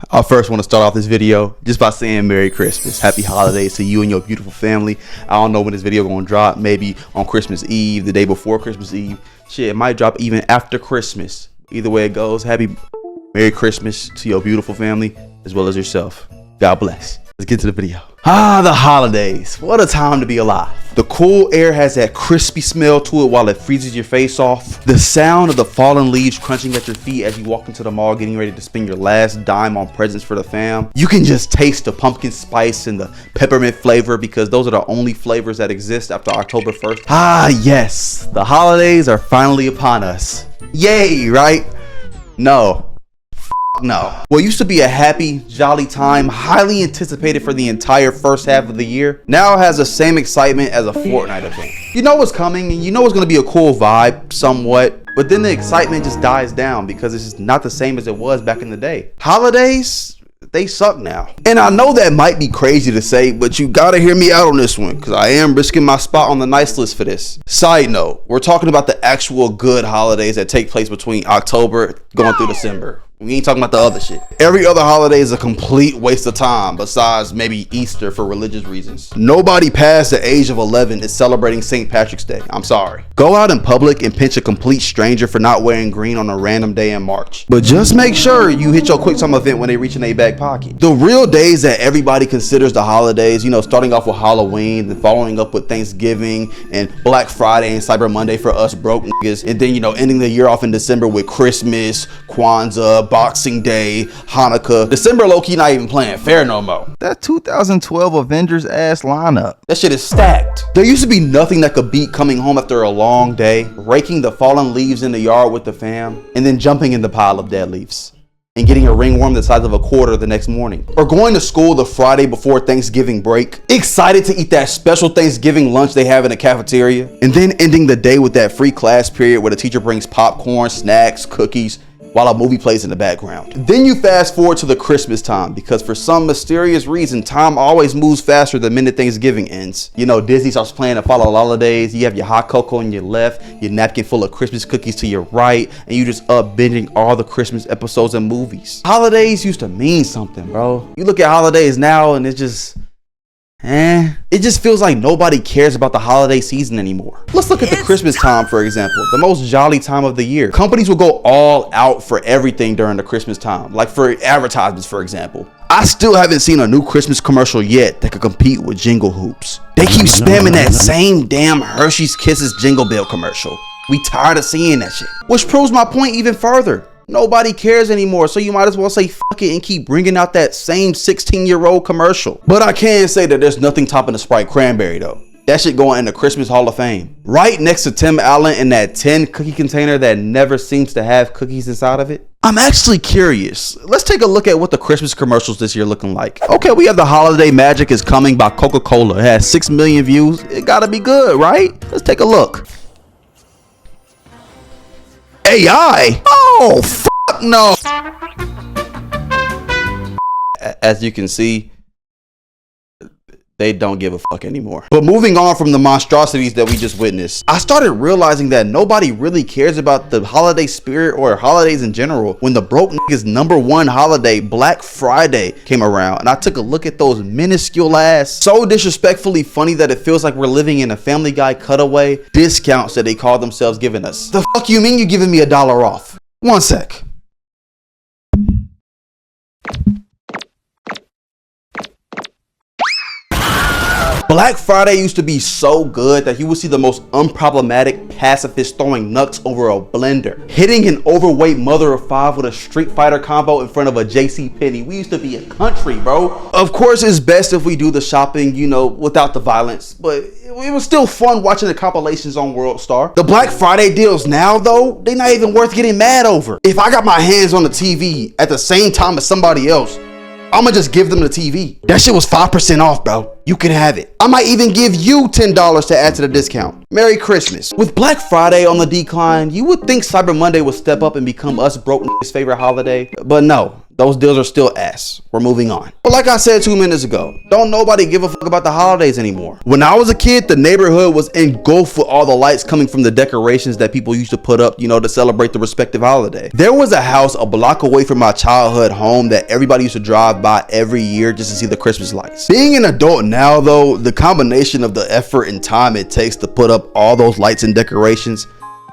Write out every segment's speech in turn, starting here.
I first want to start off this video just by saying Merry Christmas. Happy holidays to you and your beautiful family. I don't know when this video gonna drop. Maybe on Christmas Eve, the day before Christmas Eve. Shit, it might drop even after Christmas. Either way it goes, Merry Christmas to your beautiful family as well as yourself. God bless. Let's get to the video. The holidays. What a time to be alive. The cool air has that crispy smell to it while it freezes your face off. The sound of the fallen leaves crunching at your feet as you walk into the mall getting ready to spend your last dime on presents for the fam. You can just taste the pumpkin spice and the peppermint flavor because those are the only flavors that exist after October 1st. Yes, the holidays are finally upon us. Yay, right? No. What used to be a happy, jolly time, highly anticipated for the entire first half of the year, now has the same excitement as a Fortnite event. You know what's coming and you know it's going to be a cool vibe somewhat, but then the excitement just dies down because it's just not the same as it was back in the day. Holidays, they suck now. And I know that might be crazy to say, but you gotta hear me out on this one because I am risking my spot on the nice list for this. Side note, we're talking about the actual good holidays that take place between October going through December. We ain't talking about the other shit. Every other holiday is a complete waste of time besides maybe Easter for religious reasons. Nobody past the age of 11 is celebrating St. Patrick's Day. I'm sorry. Go out in public and pinch a complete stranger for not wearing green on a random day in March. But just make sure you hit your quick time event when they reach in their back pocket. The real days that everybody considers the holidays, you know, starting off with Halloween, then following up with Thanksgiving and Black Friday and Cyber Monday for us broke niggas. And then, you know, ending the year off in December with Christmas, Kwanzaa, Boxing Day, Hanukkah. December low-key not even playing fair no more. That 2012 Avengers ass lineup. That shit is stacked. There used to be nothing that could beat coming home after a long day, raking the fallen leaves in the yard with the fam, and then jumping in the pile of dead leaves and getting a ringworm the size of a quarter the next morning. Or going to school the Friday before Thanksgiving break, excited to eat that special Thanksgiving lunch they have in the cafeteria, and then ending the day with that free class period where the teacher brings popcorn, snacks, cookies, while a movie plays in the background. Then you fast forward to the Christmas time because for some mysterious reason, time always moves faster the minute Thanksgiving ends. You know, Disney starts playing the Fall of the Holidays, you have your hot cocoa on your left, your napkin full of Christmas cookies to your right, and you just up binging all the Christmas episodes and movies. Holidays used to mean something, bro. You look at holidays now and it's just, it just feels like nobody cares about the holiday season anymore. Let's look at the Christmas time, for example, the most jolly time of the year. Companies will go all out for everything during the Christmas time, like for advertisements, for example. I still haven't seen a new Christmas commercial yet that could compete with Jingle Hoops. They keep spamming that same damn Hershey's Kisses Jingle Bell commercial. We tired of seeing that shit. Which proves my point even further. Nobody cares anymore, so you might as well say fuck it and keep bringing out that same 16-year-old commercial. But I can say that there's nothing topping the Sprite Cranberry though. That shit going in the Christmas Hall of Fame. Right next to Tim Allen in that 10 cookie container that never seems to have cookies inside of it. I'm actually curious. Let's take a look at what the Christmas commercials this year looking like. Okay, we have The Holiday Magic is Coming by Coca-Cola. It has 6 million views. It gotta be good, right? Let's take a look. AI? Oh, fuck no. As you can see, they don't give a fuck anymore. But moving on from the monstrosities that we just witnessed, I started realizing that nobody really cares about the holiday spirit or holidays in general when the broke niggas #1 holiday, Black Friday, came around. And I took a look at those minuscule ass, so disrespectfully funny that it feels like we're living in a Family Guy cutaway discounts that they call themselves giving us. The fuck you mean you giving me $1 off? One sec. Black Friday used to be so good that you would see the most unproblematic pacifist throwing nuts over a blender, hitting an overweight mother of 5 with a Street Fighter combo in front of a JCPenney. We used to be a country, bro. Of course, it's best if we do the shopping, you know, without the violence, but it was still fun watching the compilations on World Star. The Black Friday deals now, though, they're not even worth getting mad over. If I got my hands on the TV at the same time as somebody else, I'ma just give them the TV. That shit was 5% off, bro. You can have it. I might even give you $10 to add to the discount. Merry Christmas. With Black Friday on the decline, you would think Cyber Monday would step up and become us broke niggas' favorite holiday. But no, Those deals are still ass. We're moving on. But like I said 2 minutes ago, don't nobody give a fuck about the holidays anymore. When I was a kid, the neighborhood was engulfed with all the lights coming from the decorations that people used to put up, to celebrate the respective holiday. There was a house a block away from my childhood home that everybody used to drive by every year just to see the Christmas lights. Being an adult now though, the combination of the effort and time it takes to put up all those lights and decorations,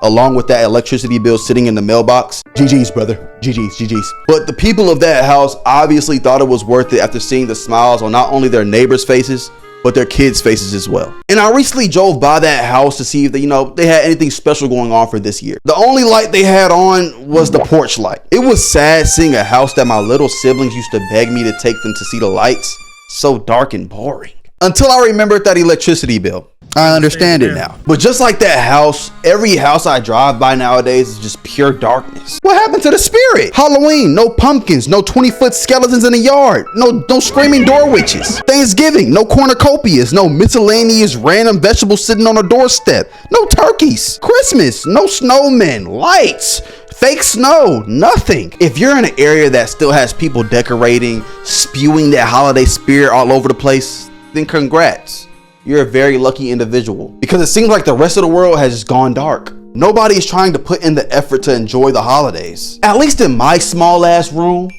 along with that electricity bill sitting in the mailbox. GG's, brother. GG's. But the people of that house obviously thought it was worth it after seeing the smiles on not only their neighbors' faces, but their kids' faces as well. And I recently drove by that house to see if they had anything special going on for this year. The only light they had on was the porch light. It was sad seeing a house that my little siblings used to beg me to take them to see the lights. So dark and boring. Until I remembered that electricity bill. I understand it now. But just like that house, every house I drive by nowadays is just pure darkness. What happened to the spirit? Halloween, no pumpkins, no 20-foot skeletons in the yard, no screaming door witches. Thanksgiving, no cornucopias, no miscellaneous random vegetables sitting on a doorstep, no turkeys. Christmas, no snowmen, lights, fake snow, nothing. If you're in an area that still has people decorating, spewing that holiday spirit all over the place, then congrats. You're a very lucky individual, because it seems like the rest of the world has just gone dark. Nobody is trying to put in the effort to enjoy the holidays. At least in my small ass room,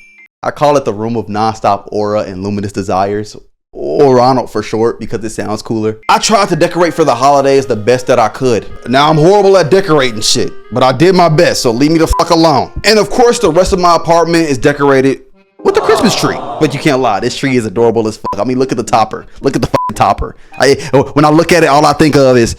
I call it the room of nonstop aura and luminous desires, or Ronald for short, because it sounds cooler. I tried to decorate for the holidays the best that I could. Now I'm horrible at decorating shit, but I did my best, so leave me the fuck alone. And of course the rest of my apartment is decorated with the Christmas tree. But you can't lie, this tree is adorable as fuck. I mean, look at the topper. Look at the fucking topper. When I look at it, all I think of is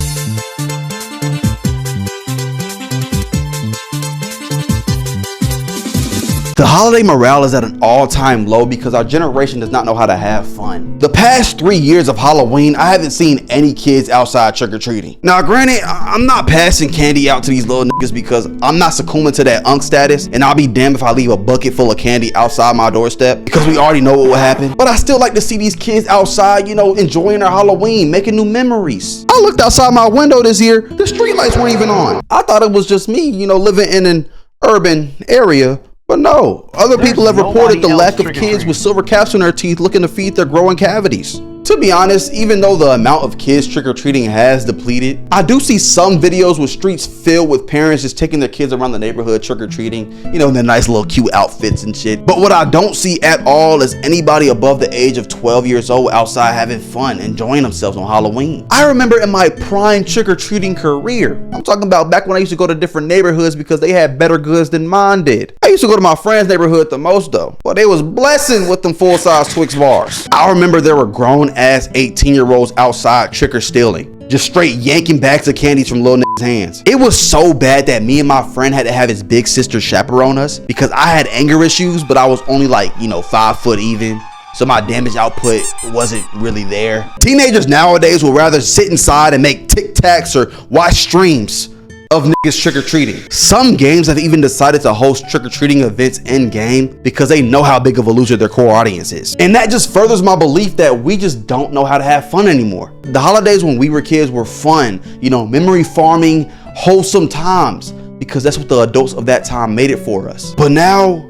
the holiday morale is at an all-time low because our generation does not know how to have fun. The past 3 years of Halloween, I haven't seen any kids outside trick-or-treating. Now, granted, I'm not passing candy out to these little niggas because I'm not succumbing to that unk status, and I'll be damned if I leave a bucket full of candy outside my doorstep because we already know what will happen. But I still like to see these kids outside, enjoying their Halloween, making new memories. I looked outside my window this year, the streetlights weren't even on. I thought it was just me, living in an urban area. But no, other people have reported the lack of kids with silver caps on their teeth looking to feed their growing cavities. To be honest, even though the amount of kids trick-or-treating has depleted, I do see some videos with streets filled with parents just taking their kids around the neighborhood trick-or-treating, in their nice little cute outfits and shit. But what I don't see at all is anybody above the age of 12 years old outside having fun, enjoying themselves on Halloween. I remember in my prime trick-or-treating career, I'm talking about back when I used to go to different neighborhoods because they had better goods than mine did. I used to go to my friend's neighborhood the most though. Well, they was blessing with them full-size Twix bars. I remember there were grown ass 18-year-olds outside trick-or-stealing, just straight yanking bags of candies from little niggas' hands. It was so bad that me and my friend had to have his big sister chaperone us because I had anger issues, but I was only 5 foot even, so my damage output wasn't really there. Teenagers nowadays will rather sit inside and make Tic Tacs or watch streams of niggas trick-or-treating. Some games have even decided to host trick-or-treating events in game because they know how big of a loser their core audience is. And that just furthers my belief that we just don't know how to have fun anymore. The holidays when we were kids were fun, memory farming, wholesome times, because that's what the adults of that time made it for us. But now,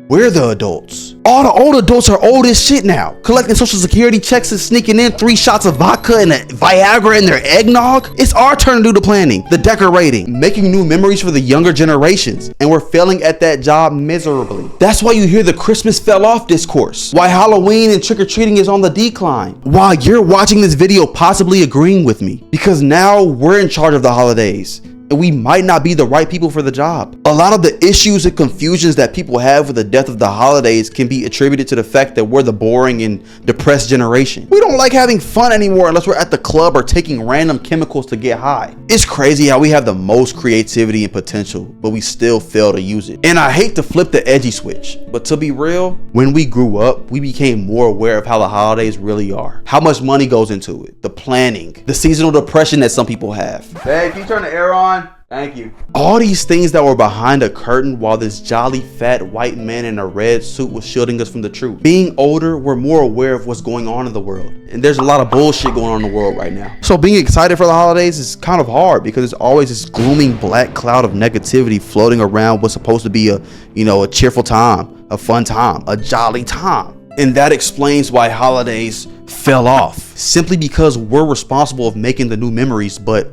we're the adults. All the old adults are old as shit now, collecting social security checks and sneaking in 3 shots of vodka and a Viagra in their eggnog. It's our turn to do the planning, the decorating, making new memories for the younger generations, and we're failing at that job miserably. That's why you hear the Christmas fell off discourse, why Halloween and trick-or-treating is on the decline, why you're watching this video possibly agreeing with me, because now we're in charge of the holidays. And we might not be the right people for the job. A lot of the issues and confusions that people have with the death of the holidays can be attributed to the fact that we're the boring and depressed generation. We don't like having fun anymore unless we're at the club or taking random chemicals to get high. It's crazy how we have the most creativity and potential, but we still fail to use it. And I hate to flip the edgy switch, but to be real, when we grew up, we became more aware of how the holidays really are. How much money goes into it, the planning, the seasonal depression that some people have. Hey, can you turn the air on? Thank you. All these things that were behind a curtain while this jolly fat white man in a red suit was shielding us from the truth. Being older, we're more aware of what's going on in the world. And there's a lot of bullshit going on in the world right now. So being excited for the holidays is kind of hard because there's always this glooming black cloud of negativity floating around what's supposed to be a cheerful time, a fun time, a jolly time. And that explains why holidays fell off. Simply because we're responsible of making the new memories, but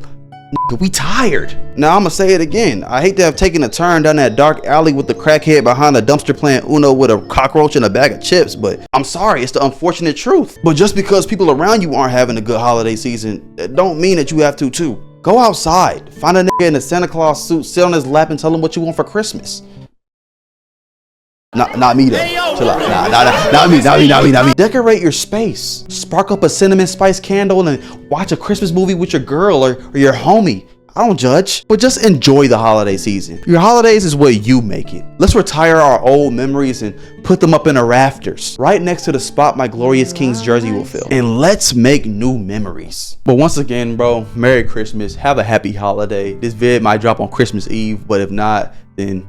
we tired. Now I'm gonna say it again. I hate to have taken a turn down that dark alley with the crackhead behind a dumpster playing Uno with a cockroach and a bag of chips, but I'm sorry, it's the unfortunate truth. But just because people around you aren't having a good holiday season, it don't mean that you have to too. Go outside, find a nigga in a Santa Claus suit, sit on his lap and tell him what you want for Christmas. Not me though. Chill out. Not me. Decorate your space. Spark up a cinnamon spice candle and watch a Christmas movie with your girl or your homie. I don't judge, but just enjoy the holiday season. Your holidays is what you make it. Let's retire our old memories and put them up in the rafters, right next to the spot my glorious King's jersey will fill. And let's make new memories. But once again, bro, Merry Christmas. Have a happy holiday. This vid might drop on Christmas Eve, but if not, then,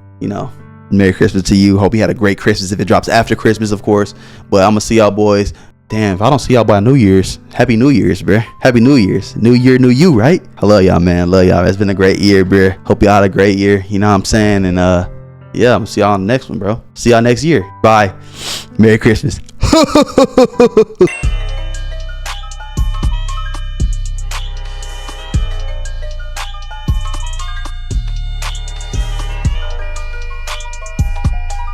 Merry Christmas to you. Hope you had a great Christmas if it drops after Christmas, of course. But I'm gonna see y'all boys. Damn, if I don't see y'all by New Year's, Happy New Year's, bruh. Happy New Year's. New year, new you, right? I love y'all, man. Love y'all. It's been a great year, bruh. Hope y'all had a great year. You know what I'm saying? And yeah, I'm gonna see y'all on the next one, bro. See y'all next year. Bye. Merry Christmas.